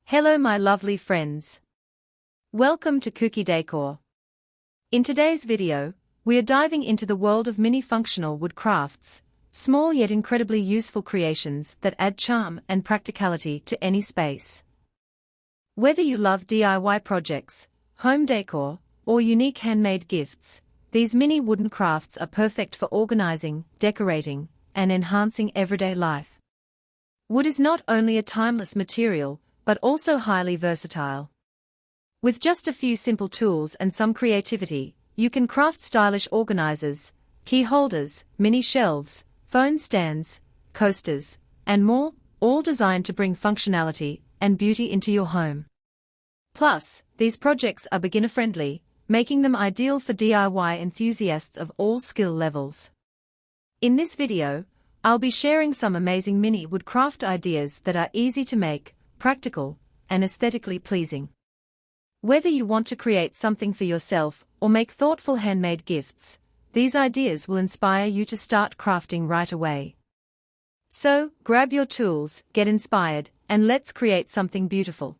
Hello my lovely friends. Welcome to Kuki Decor. In today's video, we are diving into the world of mini functional wood crafts, small yet incredibly useful creations that add charm and practicality to any space. Whether you love DIY projects, home decor, or unique handmade gifts, these mini wooden crafts are perfect for organizing, decorating, and enhancing everyday life. Wood is not only a timeless material, but also highly versatile. With just a few simple tools and some creativity, you can craft stylish organizers, key holders, mini shelves, phone stands, coasters, and more, all designed to bring functionality and beauty into your home. Plus, these projects are beginner-friendly, making them ideal for DIY enthusiasts of all skill levels. In this video, I'll be sharing some amazing mini wood craft ideas that are easy to make, practical, and aesthetically pleasing. Whether you want to create something for yourself or make thoughtful handmade gifts, these ideas will inspire you to start crafting right away. So, grab your tools, get inspired, and let's create something beautiful.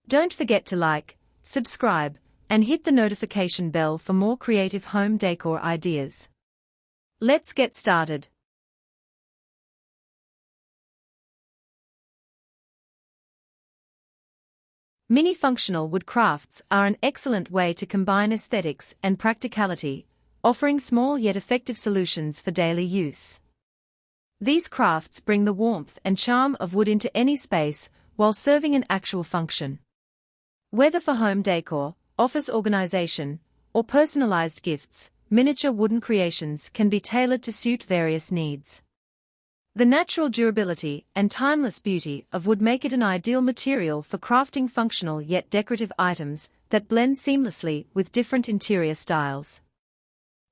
Don't forget to like, subscribe, and hit the notification bell for more creative home decor ideas. Let's get started. Mini functional wood crafts are an excellent way to combine aesthetics and practicality, offering small yet effective solutions for daily use. These crafts bring the warmth and charm of wood into any space while serving an actual function. Whether for home decor, office organization, or personalized gifts, miniature wooden creations can be tailored to suit various needs. The natural durability and timeless beauty of wood make it an ideal material for crafting functional yet decorative items that blend seamlessly with different interior styles.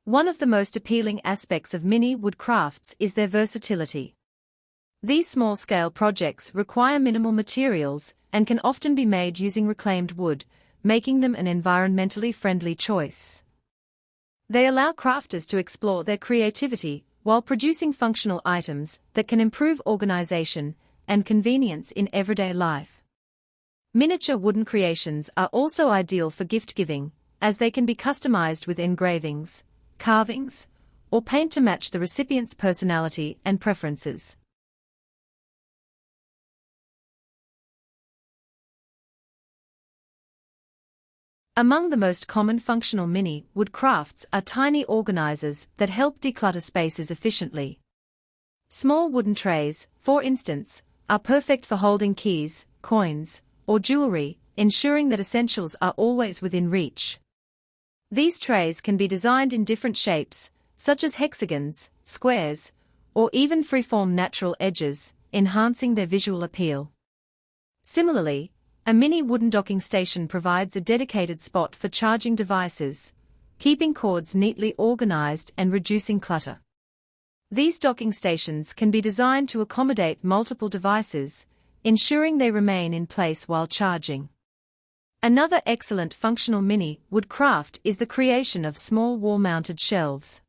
One of the most appealing aspects of mini wood crafts is their versatility. These small-scale projects require minimal materials and can often be made using reclaimed wood, making them an environmentally friendly choice. They allow crafters to explore their creativity while producing functional items that can improve organization and convenience in everyday life. Miniature wooden creations are also ideal for gift-giving, as they can be customized with engravings, carvings, or paint to match the recipient's personality and preferences. Among the most common functional mini wood crafts are tiny organizers that help declutter spaces efficiently. Small wooden trays, for instance, are perfect for holding keys, coins, or jewelry, ensuring that essentials are always within reach. These trays can be designed in different shapes, such as hexagons, squares, or even freeform natural edges, enhancing their visual appeal. Similarly, a mini wooden docking station provides a dedicated spot for charging devices, keeping cords neatly organized and reducing clutter. These docking stations can be designed to accommodate multiple devices, ensuring they remain in place while charging. Another excellent functional mini wood craft is the creation of small wall-mounted shelves.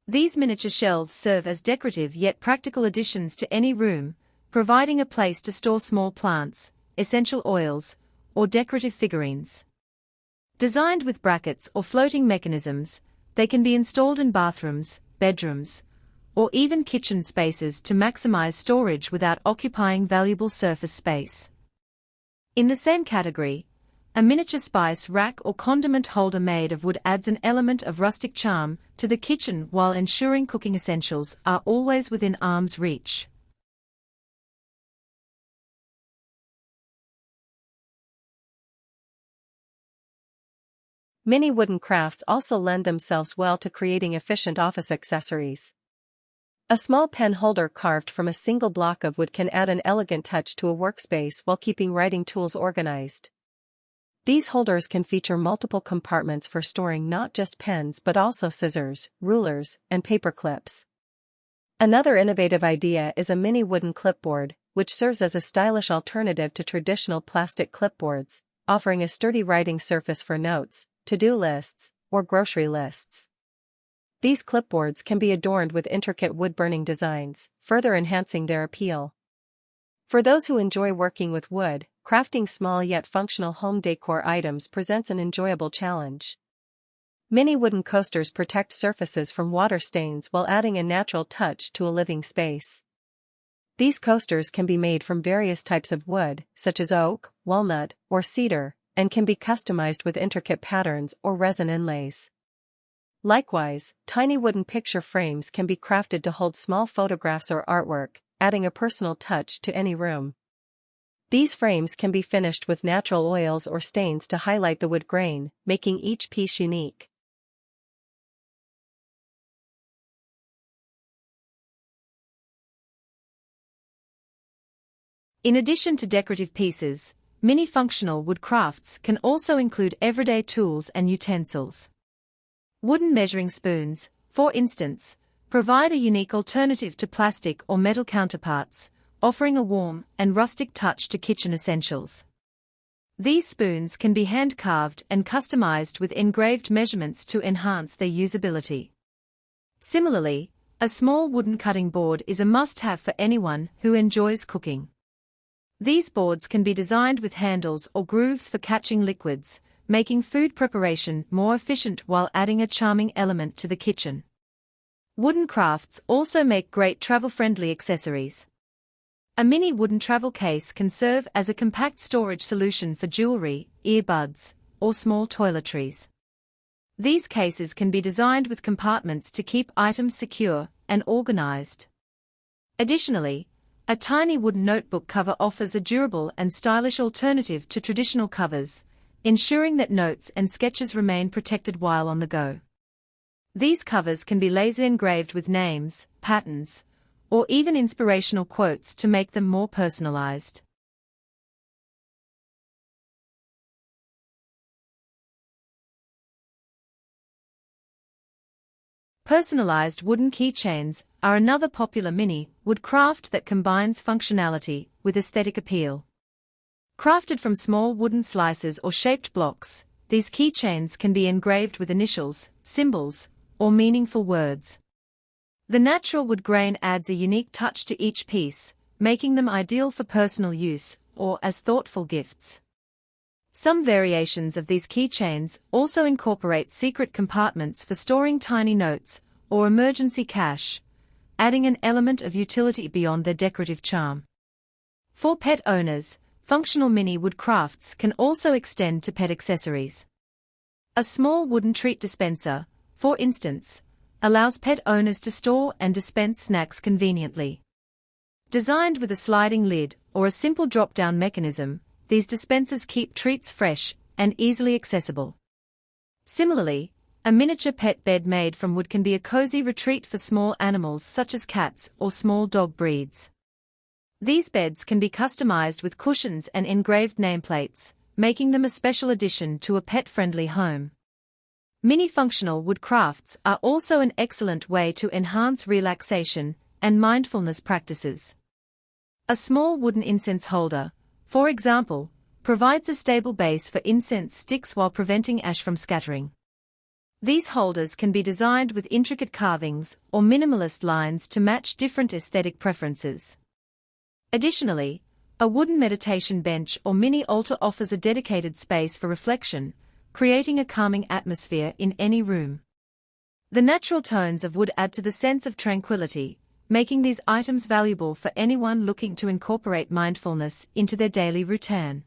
These miniature shelves serve as decorative yet practical additions to any room, providing a place to store small plants, essential oils, or decorative figurines. Designed with brackets or floating mechanisms, they can be installed in bathrooms, bedrooms, or even kitchen spaces to maximize storage without occupying valuable surface space. In the same category, a miniature spice rack or condiment holder made of wood adds an element of rustic charm to the kitchen while ensuring cooking essentials are always within arm's reach. Mini wooden crafts also lend themselves well to creating efficient office accessories. A small pen holder carved from a single block of wood can add an elegant touch to a workspace while keeping writing tools organized. These holders can feature multiple compartments for storing not just pens but also scissors, rulers, and paper clips. Another innovative idea is a mini wooden clipboard, which serves as a stylish alternative to traditional plastic clipboards, offering a sturdy writing surface for notes, to-do lists, or grocery lists. These clipboards can be adorned with intricate wood-burning designs, further enhancing their appeal. For those who enjoy working with wood, crafting small yet functional home decor items presents an enjoyable challenge. Mini wooden coasters protect surfaces from water stains while adding a natural touch to a living space. These coasters can be made from various types of wood, such as oak, walnut, or cedar, and can be customized with intricate patterns or resin inlays. Likewise, tiny wooden picture frames can be crafted to hold small photographs or artwork, adding a personal touch to any room. These frames can be finished with natural oils or stains to highlight the wood grain, making each piece unique. In addition to decorative pieces, mini functional wood crafts can also include everyday tools and utensils. Wooden measuring spoons, for instance, provide a unique alternative to plastic or metal counterparts, offering a warm and rustic touch to kitchen essentials. These spoons can be hand-carved and customized with engraved measurements to enhance their usability. Similarly, a small wooden cutting board is a must-have for anyone who enjoys cooking. These boards can be designed with handles or grooves for catching liquids, making food preparation more efficient while adding a charming element to the kitchen. Wooden crafts also make great travel-friendly accessories. A mini wooden travel case can serve as a compact storage solution for jewelry, earbuds, or small toiletries. These cases can be designed with compartments to keep items secure and organized. Additionally, a tiny wooden notebook cover offers a durable and stylish alternative to traditional covers, ensuring that notes and sketches remain protected while on the go. These covers can be laser engraved with names, patterns, or even inspirational quotes to make them more personalized. Personalized wooden keychains are another popular mini wood craft that combines functionality with aesthetic appeal. Crafted from small wooden slices or shaped blocks, these keychains can be engraved with initials, symbols, or meaningful words. The natural wood grain adds a unique touch to each piece, making them ideal for personal use or as thoughtful gifts. Some variations of these keychains also incorporate secret compartments for storing tiny notes or emergency cash, adding an element of utility beyond their decorative charm. For pet owners, functional mini wood crafts can also extend to pet accessories. A small wooden treat dispenser, for instance, allows pet owners to store and dispense snacks conveniently. Designed with a sliding lid or a simple drop-down mechanism, these dispensers keep treats fresh and easily accessible. Similarly, a miniature pet bed made from wood can be a cozy retreat for small animals such as cats or small dog breeds. These beds can be customized with cushions and engraved nameplates, making them a special addition to a pet-friendly home. Mini functional wood crafts are also an excellent way to enhance relaxation and mindfulness practices. A small wooden incense holder, for example, provides a stable base for incense sticks while preventing ash from scattering. These holders can be designed with intricate carvings or minimalist lines to match different aesthetic preferences. Additionally, a wooden meditation bench or mini altar offers a dedicated space for reflection, creating a calming atmosphere in any room. The natural tones of wood add to the sense of tranquility, making these items valuable for anyone looking to incorporate mindfulness into their daily routine.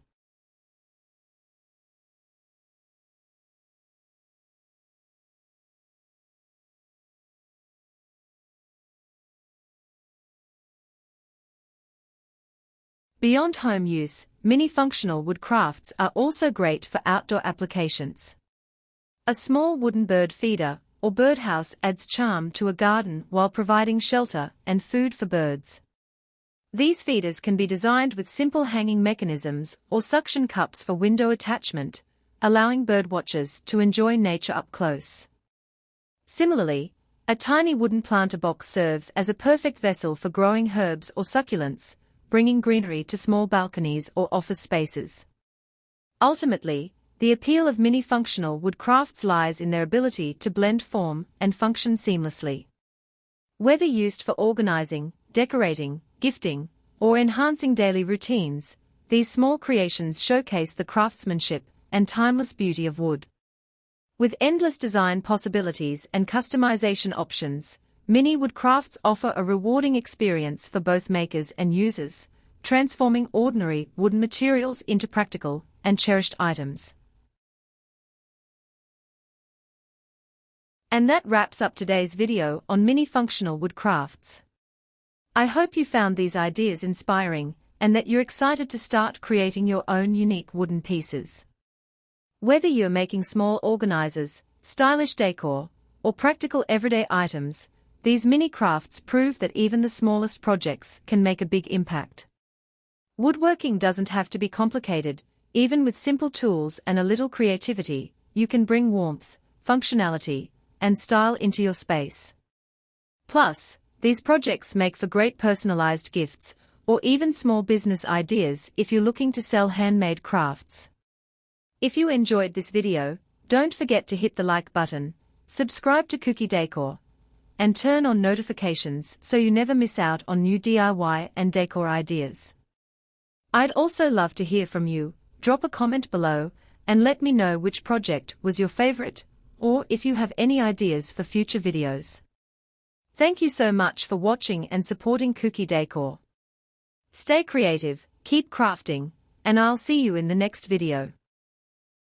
Beyond home use, mini functional wood crafts are also great for outdoor applications. A small wooden bird feeder or birdhouse adds charm to a garden while providing shelter and food for birds. These feeders can be designed with simple hanging mechanisms or suction cups for window attachment, allowing birdwatchers to enjoy nature up close. Similarly, a tiny wooden planter box serves as a perfect vessel for growing herbs or succulents, bringing greenery to small balconies or office spaces. Ultimately, the appeal of mini functional wood crafts lies in their ability to blend form and function seamlessly. Whether used for organizing, decorating, gifting, or enhancing daily routines, these small creations showcase the craftsmanship and timeless beauty of wood. With endless design possibilities and customization options, mini wood crafts offer a rewarding experience for both makers and users, transforming ordinary wooden materials into practical and cherished items. And that wraps up today's video on mini functional wood crafts. I hope you found these ideas inspiring and that you're excited to start creating your own unique wooden pieces. Whether you're making small organizers, stylish decor, or practical everyday items, these mini crafts prove that even the smallest projects can make a big impact. Woodworking doesn't have to be complicated. Even with simple tools and a little creativity, you can bring warmth, functionality, and style into your space. Plus, these projects make for great personalized gifts, or even small business ideas if you're looking to sell handmade crafts. If you enjoyed this video, don't forget to hit the like button, subscribe to Kuki Decor, and turn on notifications so you never miss out on new DIY and decor ideas. I'd also love to hear from you. Drop a comment below and let me know which project was your favorite, or if you have any ideas for future videos. Thank you so much for watching and supporting Kuki Decor. Stay creative, keep crafting, and I'll see you in the next video.